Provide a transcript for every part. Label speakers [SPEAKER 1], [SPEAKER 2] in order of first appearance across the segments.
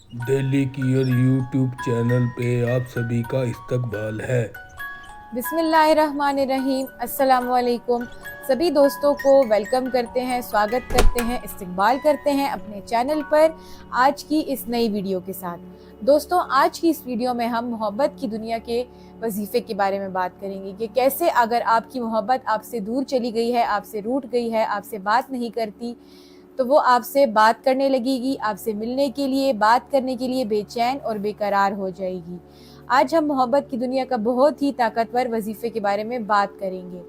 [SPEAKER 1] Daily care YouTube channel پہ آپ سبھی کا استقبال ہے۔
[SPEAKER 2] بسم اللہ الرحمن الرحیم۔ السلام علیکم سبھی دوستوں کو ویلکم کرتے ہیں، سواگت کرتے ہیں، استقبال کرتے ہیں اپنے چینل پر آج کی اس نئی ویڈیو کے ساتھ۔ دوستوں، آج کی اس ویڈیو میں ہم محبت کی دنیا کے وظیفے کے بارے میں بات کریں گے کہ کیسے اگر آپ کی محبت آپ سے دور چلی گئی ہے، آپ سے روٹھ گئی ہے، آپ سے بات نہیں کرتی، تو وہ آپ سے بات کرنے لگے گی، آپ سے ملنے کے لیے، بات کرنے کے لیے بے چین اور بے قرار ہو جائے گی۔ آج ہم محبت کی دنیا کا بہت ہی طاقتور وظیفے کے بارے میں بات کریں گے۔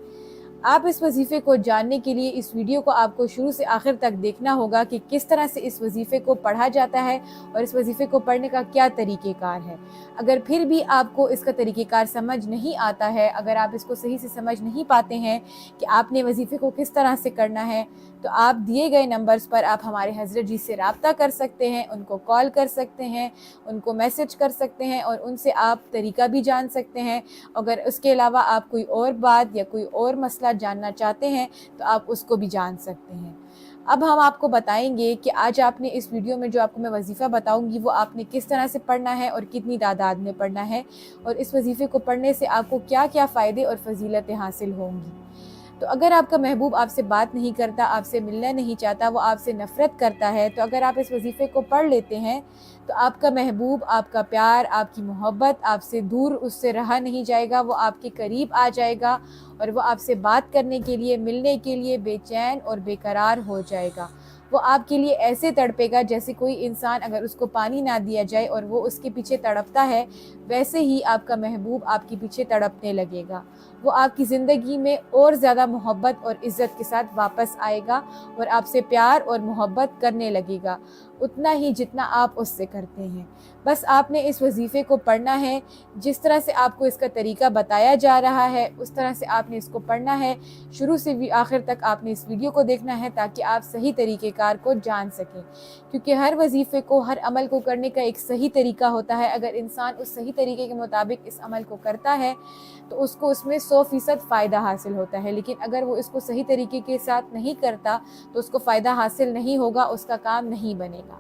[SPEAKER 2] آپ اس وظیفے کو جاننے کے لیے اس ویڈیو کو آپ کو شروع سے آخر تک دیکھنا ہوگا کہ کس طرح سے اس وظیفے کو پڑھا جاتا ہے اور اس وظیفے کو پڑھنے کا کیا طریقہ کار ہے۔ اگر پھر بھی آپ کو اس کا طریقہ کار سمجھ نہیں آتا ہے، اگر آپ اس کو صحیح سے سمجھ نہیں پاتے ہیں کہ آپ نے وظیفے کو کس طرح سے کرنا ہے، تو آپ دیے گئے نمبرز پر آپ ہمارے حضرت جی سے رابطہ کر سکتے ہیں، ان کو کال کر سکتے ہیں، ان کو میسج کر سکتے ہیں اور ان سے آپ طریقہ بھی جان سکتے ہیں۔ اگر اس کے علاوہ آپ کوئی اور بات یا کوئی اور مسئلہ جاننا چاہتے ہیں تو آپ اس کو بھی جان سکتے ہیں۔ اب ہم آپ کو بتائیں گے کہ آج آپ نے اس ویڈیو میں جو آپ کو میں وظیفہ بتاؤں گی وہ آپ نے کس طرح سے پڑھنا ہے اور کتنی تعداد میں پڑھنا ہے، اور اس وظیفے کو پڑھنے سے آپ کو کیا کیا فائدے اور فضیلتیں حاصل ہوں گی۔ تو اگر آپ کا محبوب آپ سے بات نہیں کرتا، آپ سے ملنا نہیں چاہتا، وہ آپ سے نفرت کرتا ہے، تو اگر آپ اس وظیفے کو پڑھ لیتے ہیں تو آپ کا محبوب، آپ کا پیار، آپ کی محبت آپ سے دور اس سے رہا نہیں جائے گا، وہ آپ کے قریب آ جائے گا اور وہ آپ سے بات کرنے کے لیے، ملنے کے لیے بے چین اور بے قرار ہو جائے گا۔ وہ آپ کے لیے ایسے تڑپے گا جیسے کوئی انسان اگر اس کو پانی نہ دیا جائے اور وہ اس کے پیچھے تڑپتا ہے، ویسے ہی آپ کا محبوب آپ کے پیچھے تڑپنے لگے گا۔ وہ آپ کی زندگی میں اور زیادہ محبت اور عزت کے ساتھ واپس آئے گا اور آپ سے پیار اور محبت کرنے لگے گا، اتنا ہی جتنا آپ اس سے کرتے ہیں۔ بس آپ نے اس وظیفے کو پڑھنا ہے، جس طرح سے آپ کو اس کا طریقہ بتایا جا رہا ہے اس طرح سے آپ نے اس کو پڑھنا ہے۔ شروع سے بھی آخر تک آپ نے اس ویڈیو کو دیکھنا ہے تاکہ آپ صحیح طریقہ کار کو جان سکیں، کیونکہ ہر وظیفے کو، ہر عمل کو کرنے کا ایک صحیح طریقہ ہوتا ہے۔ اگر انسان اس صحیح طریقے کے مطابق اس عمل کو کرتا ہے تو اس کو اس میں 100% فائدہ حاصل ہوتا ہے، لیکن اگر وہ اس کو صحیح طریقے کے ساتھ نہیں کرتا تو اس کو فائدہ حاصل نہیں ہوگا، اس کا کام نہیں بنے گا۔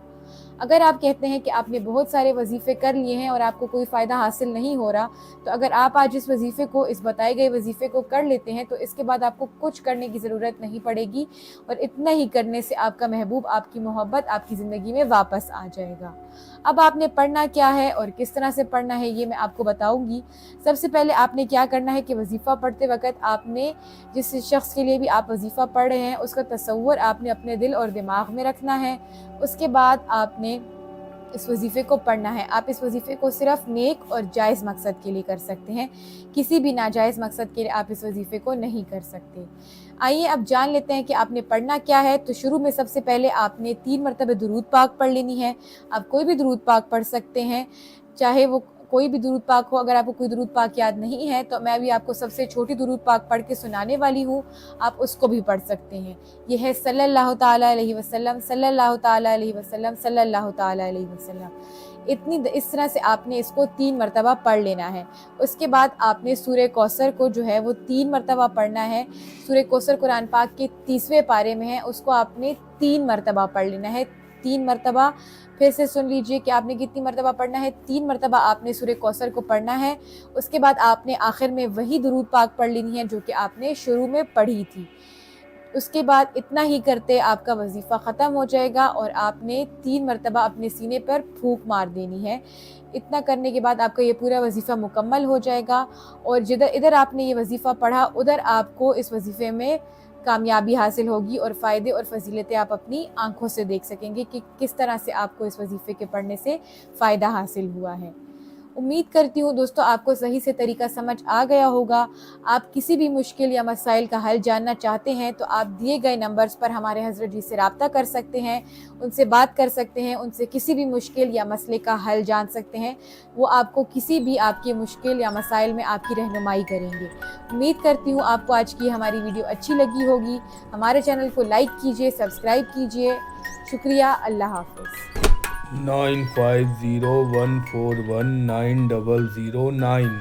[SPEAKER 2] اگر آپ کہتے ہیں کہ آپ نے بہت سارے وظیفے کر لیے ہیں اور آپ کو کوئی فائدہ حاصل نہیں ہو رہا، تو اگر آپ آج اس وظیفے کو، اس بتائے گئے وظیفے کو کر لیتے ہیں تو اس کے بعد آپ کو کچھ کرنے کی ضرورت نہیں پڑے گی، اور اتنا ہی کرنے سے آپ کا محبوب، آپ کی محبت آپ کی زندگی میں واپس آ جائے گا۔ اب آپ نے پڑھنا کیا ہے اور کس طرح سے پڑھنا ہے یہ میں آپ کو بتاؤں گی۔ سب سے پہلے آپ نے کیا کرنا ہے کہ وظیفہ پڑھتے وقت آپ نے جس شخص کے لیے بھی آپ وظیفہ پڑھ رہے ہیں اس کا تصور آپ نے اپنے دل اور دماغ میں رکھنا ہے۔ اس کے بعد آپ نے اس وظیفے کو پڑھنا ہے۔ آپ اس وظیفے کو صرف نیک اور جائز مقصد کے لیے کر سکتے ہیں، کسی بھی ناجائز مقصد کے لیے آپ اس وظیفے کو نہیں کر سکتے۔ آئیے اب جان لیتے ہیں کہ آپ نے پڑھنا کیا ہے۔ تو شروع میں سب سے پہلے آپ نے 3 مرتبہ درود پاک پڑھ لینی ہے۔ آپ کوئی بھی درود پاک پڑھ سکتے ہیں، چاہے وہ کوئی بھی درود پاک ہو۔ اگر آپ کو کوئی درود پاک یاد نہیں ہے تو میں بھی آپ کو سب سے چھوٹی درود پاک پڑھ کے سنانے والی ہوں، آپ اس کو بھی پڑھ سکتے ہیں۔ یہ ہے صلی اللہ تعالیٰ علیہ وسلم، صلی اللہ تعالیٰ علیہ وسلم، صلی اللہ تعالیٰ علیہ وسلم۔ اس طرح سے آپ نے اس کو 3 مرتبہ پڑھ لینا ہے۔ اس کے بعد آپ نے سورہ کوثر کو جو ہے وہ 3 مرتبہ پڑھنا ہے۔ سورہ کوثر قرآن پاک کے 30ویں پارے میں ہے، اس کو آپ نے 3 مرتبہ پڑھ لینا ہے۔ 3 مرتبہ، پھر سے سن لیجئے کہ آپ نے کتنی مرتبہ پڑھنا ہے۔ 3 مرتبہ آپ نے سورہ کوثر کو پڑھنا ہے۔ اس کے بعد آپ نے آخر میں وہی درود پاک پڑھ لینی ہے جو کہ آپ نے شروع میں پڑھی تھی۔ اس کے بعد اتنا ہی کرتے آپ کا وظیفہ ختم ہو جائے گا اور آپ نے 3 مرتبہ اپنے سینے پر پھونک مار دینی ہے۔ اتنا کرنے کے بعد آپ کا یہ پورا وظیفہ مکمل ہو جائے گا، اور ادھر آپ نے یہ وظیفہ پڑھا، ادھر آپ کو اس وظیفے میں کامیابی حاصل ہوگی اور فائدے اور فضیلتیں آپ اپنی آنکھوں سے دیکھ سکیں گے کہ کس طرح سے آپ کو اس وظیفے کے پڑھنے سے فائدہ حاصل ہوا ہے۔ امید کرتی ہوں دوستو آپ کو صحیح سے طریقہ سمجھ آ گیا ہوگا۔ آپ کسی بھی مشکل یا مسائل کا حل جاننا چاہتے ہیں تو آپ دیے گئے نمبرز پر ہمارے حضرت جی سے رابطہ کر سکتے ہیں، ان سے بات کر سکتے ہیں، ان سے کسی بھی مشکل یا مسئلے کا حل جان سکتے ہیں۔ وہ آپ کو کسی بھی آپ کی مشکل یا مسائل میں آپ کی رہنمائی کریں گے۔ امید کرتی ہوں آپ کو آج کی ہماری ویڈیو اچھی لگی ہوگی۔ ہمارے چینل کو لائک کیجئے، سبسکرائب کیجئے۔ شکریہ، اللہ حافظ۔
[SPEAKER 1] 9501419009